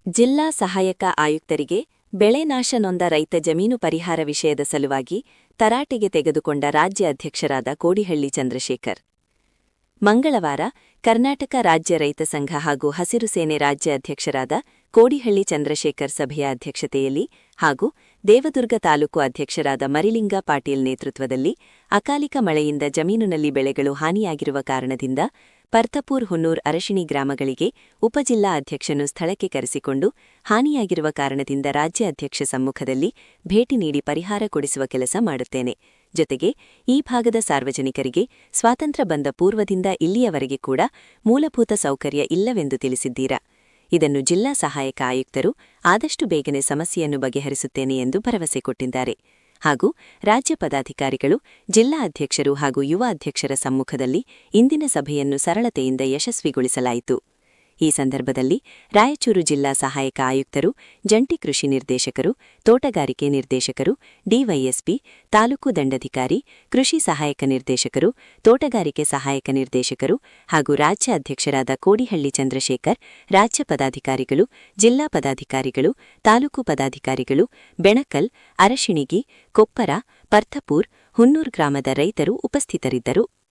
ಜಿಲ್ಲಾ ಸಹಾಯಕ ಆಯುಕ್ತರಿಗೆ ಬೆಳೆ ನಾಶ ನೊಂದ ರೈತ ಜಮೀನು ಪರಿಹಾರ ವಿಷಯದ ಸಲುವಾಗಿ ತರಾಟೆಗೆ ತೆಗೆದುಕೊಂಡ ರಾಜ್ಯ ಅಧ್ಯಕ್ಷರಾದ ಕೋಡಿಹಳ್ಳಿ ಚಂದ್ರಶೇಖರ್. ಮಂಗಳವಾರ ಕರ್ನಾಟಕ ರಾಜ್ಯ ರೈತ ಸಂಘ ಹಾಗೂ ಹಸಿರು ಸೇನೆ ರಾಜ್ಯ ಅಧ್ಯಕ್ಷರಾದ ಕೋಡಿಹಳ್ಳಿ ಚಂದ್ರಶೇಖರ್ ಸಭೆಯ ಅಧ್ಯಕ್ಷತೆಯಲ್ಲಿ ಹಾಗೂ ದೇವದುರ್ಗ ತಾಲೂಕು ಅಧ್ಯಕ್ಷರಾದ ಮರಿಲಿಂಗ ಪಾಟೀಲ್ ನೇತೃತ್ವದಲ್ಲಿ ಅಕಾಲಿಕ ಮಳೆಯಿಂದ ಜಮೀನಿನಲ್ಲಿ ಬೆಳೆಗಳು ಹಾನಿಯಾಗಿರುವ ಕಾರಣದಿಂದ ಪರ್ತಪೂರ್ ಹುನ್ನೂರ್ ಅರಶಿಣಿ ಗ್ರಾಮಗಳಿಗೆ ಉಪಜಿಲ್ಲಾ ಅಧ್ಯಕ್ಷನು ಸ್ಥಳಕ್ಕೆ ಕರೆಸಿಕೊಂಡು ಹಾನಿಯಾಗಿರುವ ಕಾರಣದಿಂದ ರಾಜ್ಯ ಅಧ್ಯಕ್ಷ ಸಮ್ಮುಖದಲ್ಲಿ ಭೇಟಿ ನೀಡಿ ಪರಿಹಾರ ಕೊಡಿಸುವ ಕೆಲಸ ಮಾಡುತ್ತೇನೆ. ಜೊತೆಗೆ ಈ ಭಾಗದ ಸಾರ್ವಜನಿಕರಿಗೆ ಸ್ವಾತಂತ್ರ್ಯ ಬಂದ ಪೂರ್ವದಿಂದ ಇಲ್ಲಿಯವರೆಗೆ ಕೂಡ ಮೂಲಭೂತ ಸೌಕರ್ಯ ಇಲ್ಲವೆಂದು ತಿಳಿಸಿದ್ದೀರಾ. ಇದನ್ನು ಜಿಲ್ಲಾ ಸಹಾಯಕ ಆಯುಕ್ತರು ಆದಷ್ಟು ಬೇಗನೆ ಸಮಸ್ಯೆಯನ್ನು ಬಗೆಹರಿಸುತ್ತೇನೆ ಎಂದು ಭರವಸೆ ಕೊಟ್ಟಿದ್ದಾರೆ. ಹಾಗೂ ರಾಜ್ಯ ಪದಾಧಿಕಾರಿಗಳು, ಜಿಲ್ಲಾ ಅಧ್ಯಕ್ಷರು ಹಾಗೂ ಯುವ ಅಧ್ಯಕ್ಷರ ಸಮ್ಮುಖದಲ್ಲಿ ಇಂದಿನ ಸಭೆಯನ್ನು ಸರಳತೆಯಿಂದ ಯಶಸ್ವಿಗೊಳಿಸಲಾಯಿತು. ಈ ಸಂದರ್ಭದಲ್ಲಿ ರಾಯಚೂರು ಜಿಲ್ಲಾ ಸಹಾಯಕ ಆಯುಕ್ತರು, ಜಂಟಿ ಕೃಷಿ ನಿರ್ದೇಶಕರು, ತೋಟಗಾರಿಕೆ ನಿರ್ದೇಶಕರು, ಡಿವೈಎಸ್ಪಿ, ತಾಲೂಕು ದಂಡಾಧಿಕಾರಿ, ಕೃಷಿ ಸಹಾಯಕ ನಿರ್ದೇಶಕರು, ತೋಟಗಾರಿಕೆ ಸಹಾಯಕ ನಿರ್ದೇಶಕರು ಹಾಗೂ ರಾಜ್ಯ ಅಧ್ಯಕ್ಷರಾದ ಕೋಡಿಹಳ್ಳಿ ಚಂದ್ರಶೇಖರ್, ರಾಜ್ಯ ಪದಾಧಿಕಾರಿಗಳು, ಜಿಲ್ಲಾ ಪದಾಧಿಕಾರಿಗಳು, ತಾಲೂಕು ಪದಾಧಿಕಾರಿಗಳು, ಬೆಣಕಲ್, ಅರಶಿಣಿಗಿ, ಕೊಪ್ಪರ, ಪರ್ತಪೂರ್, ಹುನ್ನೂರ್ ಗ್ರಾಮದ ರೈತರು ಉಪಸ್ಥಿತರಿದ್ದರು.